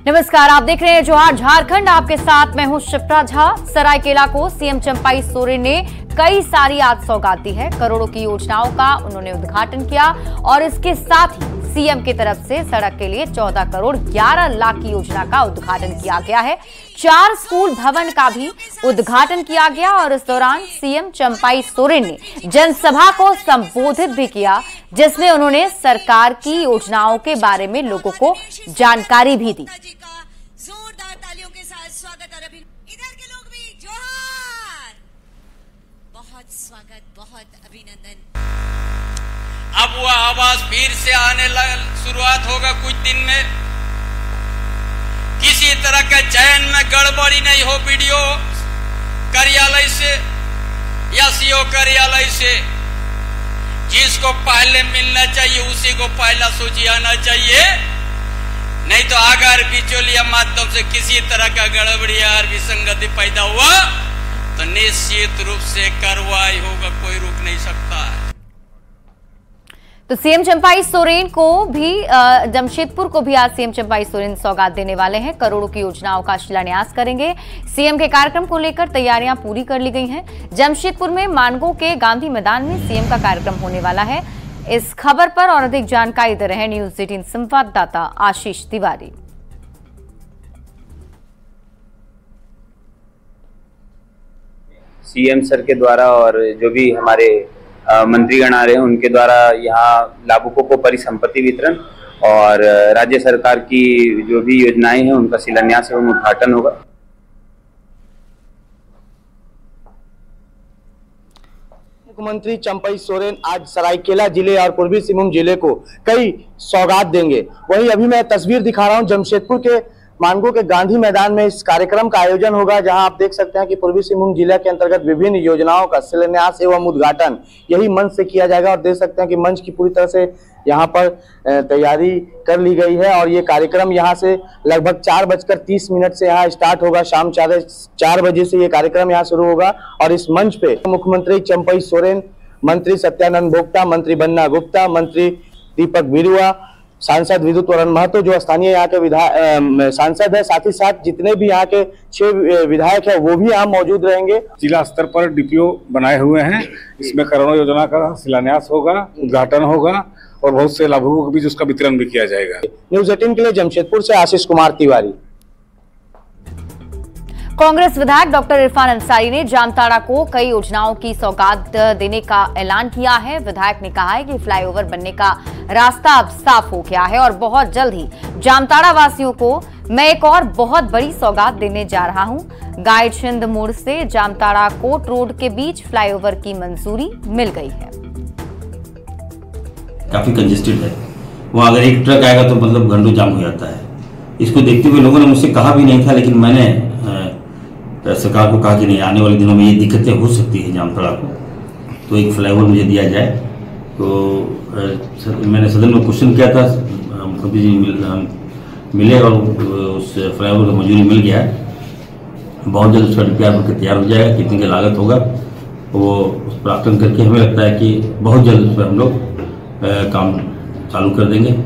नमस्कार, आप देख रहे हैं जोहार झारखंड। आपके साथ मैं हूं शिप्रा झा। सरायकेला को सीएम चंपाई सोरेन ने कई सारी आज सौगात दी है। करोड़ों की योजनाओं का उन्होंने उद्घाटन किया और इसके साथ ही सीएम की तरफ से सड़क के लिए 14 करोड़ 11 लाख की योजना का उद्घाटन किया गया है। 4 स्कूल भवन का भी उद्घाटन किया गया और इस दौरान सीएम चंपाई सोरेन ने जनसभा को संबोधित भी किया, जिसमें उन्होंने सरकार की योजनाओं के बारे में लोगों को जानकारी भी दी। जोरदार तालियों के साथ स्वागत और इधर के लोग भी जोहार, बहुत स्वागत, बहुत अभिनंदन। अब वह आवाज फिर से आने शुरुआत होगा कुछ दिन में। किसी तरह के चयन में गड़बड़ी नहीं हो वीडियो कार्यालय से या सीओ कार्यालय से। जिसको पहले मिलना चाहिए उसी को पहला सूची आना चाहिए, नहीं तो अगर बिचौलिया माध्यम से किसी तरह का गड़बड़ी या विसंगति पैदा हुआ तो निश्चित रूप से कार्रवाई होगा, कोई रोक नहीं सकता है। तो सीएम चंपाई सोरेन को भी जमशेदपुर को भी आज सीएम चंपाई सोरेन सौगात देने वाले हैं। करोड़ों की योजनाओं का शिलान्यास करेंगे। सीएम के कार्यक्रम को लेकर तैयारियां पूरी कर ली गई हैं। जमशेदपुर में मानगो के गांधी मैदान में सीएम का कार्यक्रम होने वाला है। इस खबर पर और अधिक जानकारी दे रहे हैं न्यूज 18 संवाददाता आशीष तिवारी। सीएम सर के द्वारा और जो भी हमारे मंत्रीगण आ रहे हैं उनके द्वारा यहाँ लाभुकों को परिसंपत्ति वितरण और राज्य सरकार की जो भी योजनाएं हैं उनका शिलान्यास एवं उद्घाटन होगा। मुख्यमंत्री चंपाई सोरेन आज सरायकेला जिले और पूर्वी सिंहभूम जिले को कई सौगात देंगे। वहीं अभी मैं तस्वीर दिखा रहा हूं जमशेदपुर के मानगो के गांधी मैदान में इस कार्यक्रम का आयोजन होगा, जहां आप देख सकते हैं कि पूर्वी सिंहभूम जिला के अंतर्गत विभिन्न योजनाओं का शिलान्यास एवं उद्घाटन यही मंच से किया जाएगा। और देख सकते हैं कि मंच की पूरी तरह से यहां पर तैयारी कर ली गई है और ये कार्यक्रम यहां से लगभग 4:30 से यहाँ स्टार्ट होगा। शाम 4 बजे से ये कार्यक्रम यहाँ शुरू होगा और इस मंच पे मुख्यमंत्री चंपाई सोरेन, मंत्री सत्यानंद भोक्ता, मंत्री बन्ना गुप्ता, मंत्री दीपक बिरुआ, सांसद विद्युत वरण महतो जो स्थानीय यहाँ के सांसद है, साथ ही साथ जितने भी यहाँ के 6 विधायक है वो भी यहाँ मौजूद रहेंगे। जिला स्तर पर डीपीओ बनाए हुए हैं। इसमें करोड़ों योजना का शिलान्यास होगा, उद्घाटन होगा और बहुत से लाभुकों के बीच उसका वितरण भी किया जाएगा। न्यूज 18 के लिए जमशेदपुर से आशीष कुमार तिवारी। कांग्रेस विधायक डॉक्टर इरफान अंसारी ने जामताड़ा को कई योजनाओं की सौगात देने का ऐलान किया है। विधायक ने कहा है कि फ्लाईओवर बनने का रास्ता अब साफ हो गया है और बहुत जल्द ही जामताड़ा वासियों को मैं एक और बहुत बड़ी सौगात देने जा रहा हूं। गाइडचंद मोड़ से जामताड़ा कोट रोड के बीच फ्लाईओवर की मंजूरी मिल गई है। काफी कंजेस्टेड है वहाँ, अगर एक ट्रक आएगा तो मतलब घंटों जाम हो जाता है। इसको देखते हुए लोगों ने मुझसे कहा भी नहीं था, लेकिन मैंने सरकार को कहा कि नहीं, आने वाले दिनों में ये दिक्कतें हो सकती है जामताड़ा को, तो एक फ्लाईओवर मुझे दिया जाए। तो मैंने सदन में क्वेश्चन किया था, मुख्यमंत्री जी मिले और उस फ्लाईओवर का मंजूरी मिल गया है। बहुत जल्द उसका डीपीआर बनकर तैयार हो जाएगा। कितने की लागत होगा वो उस पर आकलन करके हमें लगता है कि बहुत जल्द उस पर हम लोग काम चालू कर देंगे।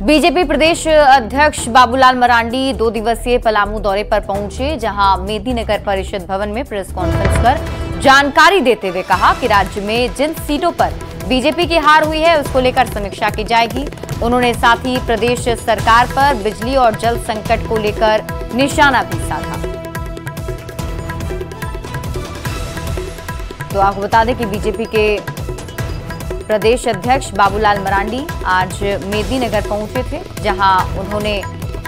बीजेपी प्रदेश अध्यक्ष बाबूलाल मरांडी 2 दिवसीय पलामू दौरे पर पहुंचे, जहां मेदिनीनगर परिषद भवन में प्रेस कॉन्फ्रेंस कर जानकारी देते हुए कहा कि राज्य में जिन सीटों पर बीजेपी की हार हुई है उसको लेकर समीक्षा की जाएगी। उन्होंने साथ ही प्रदेश सरकार पर बिजली और जल संकट को लेकर निशाना भी साधा। तो आपको बता दें कि बीजेपी के प्रदेश अध्यक्ष बाबूलाल मरांडी आज मेदिनीनगर पहुंचे थे, जहां उन्होंने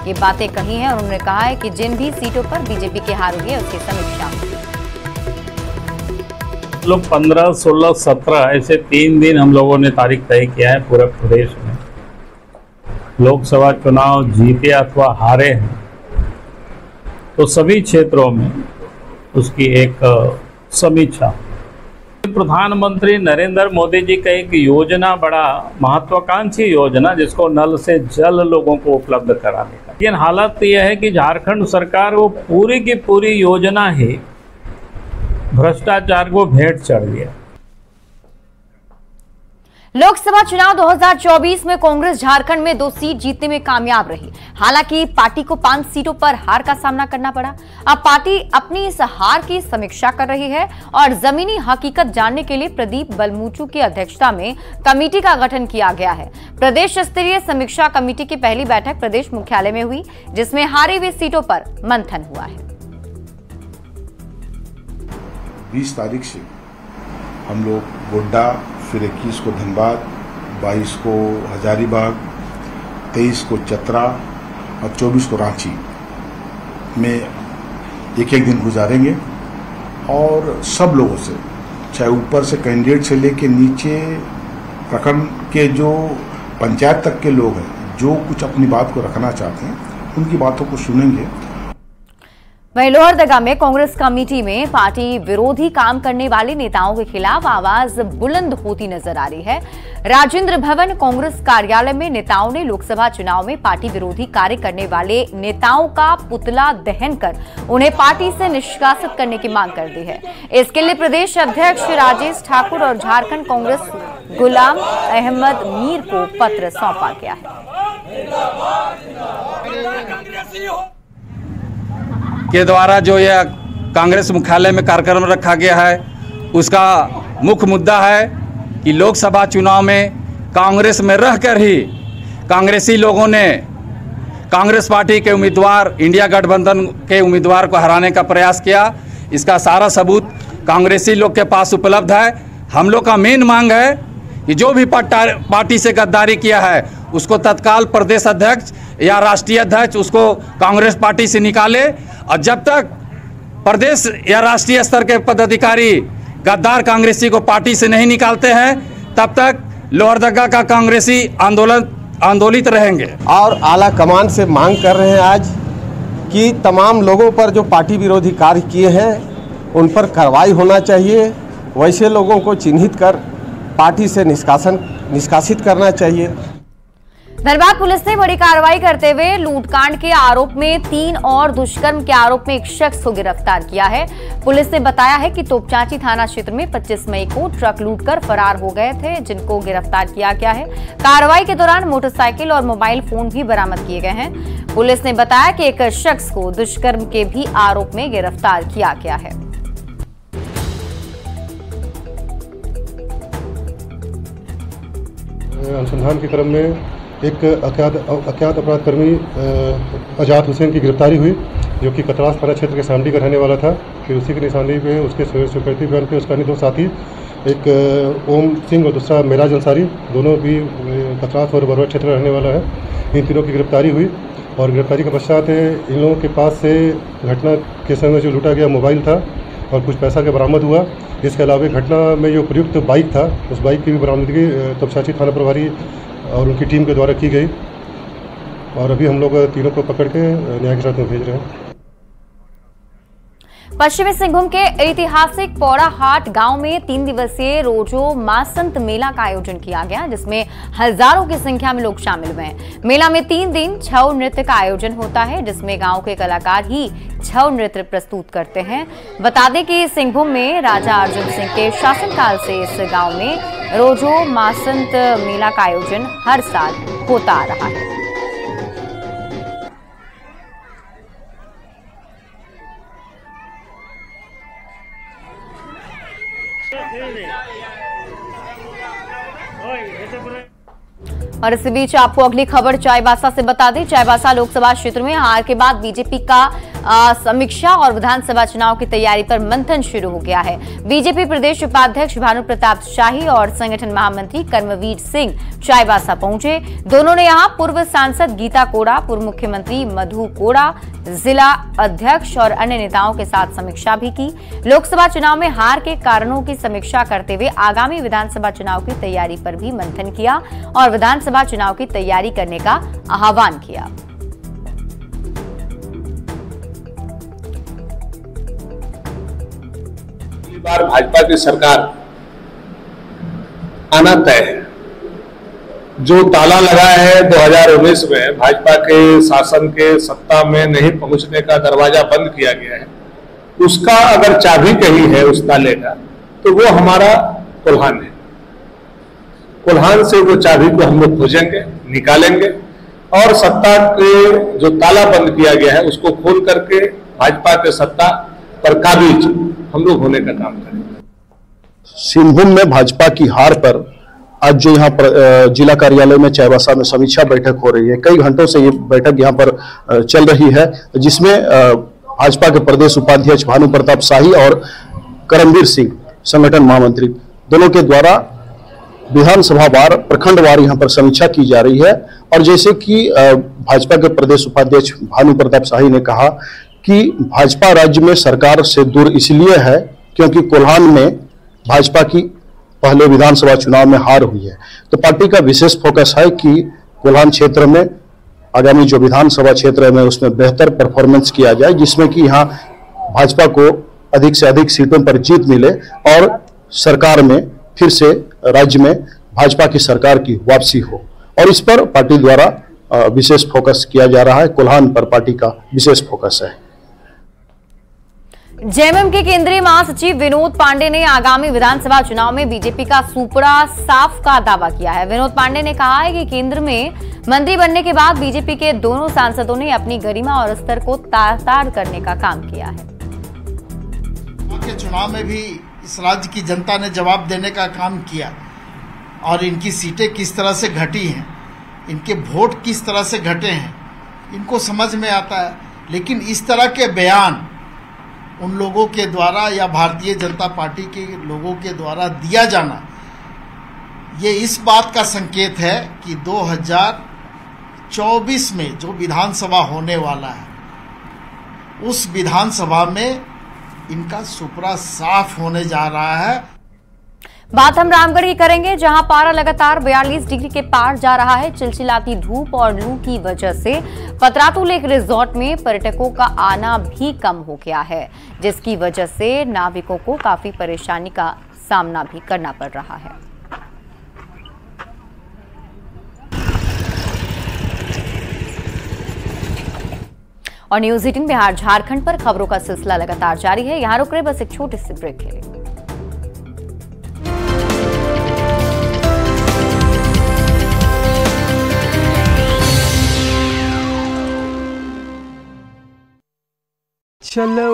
ये बातें कही हैं और उन्होंने कहा है कि जिन भी सीटों पर बीजेपी की हार हुई है उसकी समीक्षा लोग 15, 16, 17 ऐसे 3 दिन हम लोगों ने तारीख तय किया है पूरे प्रदेश में। लोकसभा चुनाव जीते अथवा हारे हैं तो सभी क्षेत्रों में उसकी एक समीक्षा। प्रधानमंत्री नरेंद्र मोदी जी का एक योजना, बड़ा महत्वाकांक्षी योजना, जिसको नल से जल लोगों को उपलब्ध कराने का। लेकिन हालत यह है कि झारखंड सरकार वो पूरी की पूरी योजना ही भ्रष्टाचार को भेंट चढ़ गया। लोकसभा चुनाव 2024 में कांग्रेस झारखंड में 2 सीट जीतने में कामयाब रही। हालांकि पार्टी को 5 सीटों पर हार का सामना करना पड़ा। अब पार्टी अपनी इस हार की समीक्षा कर रही है और जमीनी हकीकत जानने के लिए प्रदीप बलमूचू की अध्यक्षता में कमेटी का गठन किया गया है। प्रदेश स्तरीय समीक्षा कमेटी की पहली बैठक प्रदेश मुख्यालय में हुई, जिसमें हारी हुई सीटों पर मंथन हुआ है। 20 तारीख से हम लोग गोड्डा, फिर 21 को धनबाद, 22 को हजारीबाग, 23 को चतरा और 24 को रांची में एक दिन गुजारेंगे और सब लोगों से, चाहे ऊपर से कैंडिडेट से लेके नीचे प्रखंड के जो पंचायत तक के लोग हैं, जो कुछ अपनी बात को रखना चाहते हैं, उनकी बातों को सुनेंगे। वहीं लोहरदगा में कांग्रेस कमेटी में पार्टी विरोधी काम करने वाले नेताओं के खिलाफ आवाज बुलंद होती नजर आ रही है। राजेंद्र भवन कांग्रेस कार्यालय में नेताओं ने लोकसभा चुनाव में पार्टी विरोधी कार्य करने वाले नेताओं का पुतला दहन कर उन्हें पार्टी से निष्कासित करने की मांग कर दी है। इसके लिए प्रदेश अध्यक्ष राजेश ठाकुर और झारखंड कांग्रेस गुलाम अहमद मीर को पत्र सौंपा गया है। के द्वारा जो यह कांग्रेस मुख्यालय में कार्यक्रम रखा गया है, उसका मुख्य मुद्दा है कि लोकसभा चुनाव में कांग्रेस में रहकर ही कांग्रेसी लोगों ने कांग्रेस पार्टी के उम्मीदवार, इंडिया गठबंधन के उम्मीदवार को हराने का प्रयास किया। इसका सारा सबूत कांग्रेसी लोग के पास उपलब्ध है। हम लोग का मेन मांग है कि जो भी पार्टी से गद्दारी किया है उसको तत्काल प्रदेश अध्यक्ष या राष्ट्रीय अध्यक्ष उसको कांग्रेस पार्टी से निकाले, और जब तक प्रदेश या राष्ट्रीय स्तर के पदाधिकारी गद्दार कांग्रेसी को पार्टी से नहीं निकालते हैं, तब तक लोहरदगा का कांग्रेसी आंदोलित रहेंगे। और आला कमान से मांग कर रहे हैं आज कि तमाम लोगों पर जो पार्टी विरोधी कार्य किए हैं उन पर कार्रवाई होना चाहिए। वैसे लोगों को चिन्हित कर पार्टी से निष्कासित करना चाहिए। धनबाद पुलिस ने बड़ी कार्रवाई करते हुए लूटकांड के आरोप में 3 और दुष्कर्म के आरोप में एक शख्स को गिरफ्तार किया है। पुलिस ने बताया है कि तोपचांची थाना क्षेत्र में 25 मई को ट्रक लूटकर फरार हो गए थे, जिनको गिरफ्तार किया गया है। कार्रवाई के दौरान मोटरसाइकिल और मोबाइल फोन भी बरामद किए गए हैं। पुलिस ने बताया कि एक शख्स को दुष्कर्म के भी आरोप में गिरफ्तार किया गया है। अनुसंधान के क्रम में एक अज्ञात अपराधकर्मी आजाद हुसैन की गिरफ्तारी हुई, जो कि कतरास थाना क्षेत्र के सांडी का रहने वाला था। फिर उसी की निशानी पे उसके सुरक्षित बयान पे उसका 2 साथी, एक ओम सिंह और दूसरा मेराज अंसारी, दोनों भी कतरास और बरवा क्षेत्र रहने वाला है। इन तीनों की गिरफ्तारी हुई और गिरफ्तारी के पश्चात इन लोगों के पास से घटना के समय जो लूटा गया मोबाइल था और कुछ पैसा का बरामद हुआ। इसके अलावा घटना में जो प्रयुक्त बाइक था, उस बाइक की भी बरामदगी तोपचांची थाना प्रभारी और उनकी टीम के द्वारा की गई और अभी हम लोग तीनों को पकड़ के न्याय के साथ में भेज रहे हैं। पश्चिमी सिंहभूम के ऐतिहासिक पौड़ा हाट गांव में 3 दिवसीय रोजो मासंत मेला का आयोजन किया गया, जिसमें हजारों की संख्या में लोग शामिल हुए हैं। मेला में 3 दिन छऊ नृत्य का आयोजन होता है, जिसमें गांव के कलाकार ही छऊ नृत्य प्रस्तुत करते हैं। बता दें कि सिंहभूम में राजा अर्जुन सिंह के शासनकाल से इस गांव में रोजो मासंत मेला का आयोजन हर साल होता आ रहा है। और इसी बीच आपको अगली खबर चाईबासा से बता दें। चाईबासा लोकसभा क्षेत्र में हार के बाद बीजेपी का समीक्षा और विधानसभा चुनाव की तैयारी पर मंथन शुरू हो गया है। बीजेपी प्रदेश उपाध्यक्ष भानु प्रताप शाही और संगठन महामंत्री कर्मवीर सिंह चाईबासा पहुंचे। दोनों ने यहां पूर्व सांसद गीता कोड़ा, पूर्व मुख्यमंत्री मधु कोड़ा, जिला अध्यक्ष और अन्य नेताओं के साथ समीक्षा भी की। लोकसभा चुनाव में हार के कारणों की समीक्षा करते हुए आगामी विधानसभा चुनाव की तैयारी पर भी मंथन किया और विधानसभा चुनाव की तैयारी करने का आह्वान किया। बार भाजपा की सरकार आना तय है। जो ताला लगा है 2019 में भाजपा के शासन के सत्ता में नहीं पहुंचने का दरवाजा बंद किया गया है, उसका अगर चाबी कहीं है उस ताले का, तो वो हमारा कोल्हान है। कोल्हान से वो चाबी को हम लोग खोजेंगे, निकालेंगे और सत्ता के जो ताला बंद किया गया है उसको खोल करके भाजपा के सत्ता पर काबिज हम लोग होने का काम करेंगे। सिंहभूम में भाजपा की हार पर आज जो यहाँ पर जिला कार्यालय में चाईबासा में समीक्षा बैठक हो रही है। कई घंटों से ये बैठक यहाँ पर चल रही है, जिसमें भाजपा के प्रदेश उपाध्यक्ष भानु प्रताप शाही और करमवीर सिंह संगठन महामंत्री दोनों के द्वारा विधानसभा वार प्रखंडवार यहाँ पर समीक्षा की जा रही है। और जैसे कि भाजपा के प्रदेश उपाध्यक्ष भानु प्रताप शाही ने कहा कि भाजपा राज्य में सरकार से दूर इसलिए है क्योंकि कोल्हान में भाजपा की पहले विधानसभा चुनाव में हार हुई है। तो पार्टी का विशेष फोकस है कि कोल्हान क्षेत्र में आगामी जो विधानसभा क्षेत्र है उसमें बेहतर परफॉर्मेंस किया जाए, जिसमें कि यहाँ भाजपा को अधिक से अधिक सीटों पर जीत मिले और सरकार में फिर से राज्य में भाजपा की सरकार की वापसी हो। और इस पर पार्टी द्वारा विशेष फोकस किया जा रहा है। कोल्हान पर पार्टी का विशेष फोकस है। जेएमएम के केंद्रीय महासचिव विनोद पांडे ने आगामी विधानसभा चुनाव में बीजेपी का सुपड़ा साफ का दावा किया है। विनोद पांडे ने कहा है कि केंद्र में मंत्री बनने के बाद बीजेपी के दोनों सांसदों ने अपनी गरिमा और स्तर को तार-तार करने का काम किया है। के चुनाव में भी इस राज्य की जनता ने जवाब देने का काम किया और इनकी सीटें किस तरह से घटी हैं, इनके वोट किस तरह से घटे हैं, इनको समझ में आता है। लेकिन इस तरह के बयान उन लोगों के द्वारा या भारतीय जनता पार्टी के लोगों के द्वारा दिया जाना, ये इस बात का संकेत है कि 2024 में जो विधानसभा होने वाला है उस विधानसभा में इनका सुपड़ा साफ होने जा रहा है। बात हम रामगढ़ की करेंगे, जहां पारा लगातार 42 डिग्री के पार जा रहा है। चिलचिलाती धूप और लू की वजह से पतरातू लेक रिजॉर्ट में पर्यटकों का आना भी कम हो गया है, जिसकी वजह से नाविकों को काफी परेशानी का सामना भी करना पड़ रहा है। और न्यूज 18 बिहार झारखंड पर खबरों का सिलसिला लगातार जारी है। यहां रुक रहे बस एक छोटे से ब्रेक के लिए। चलो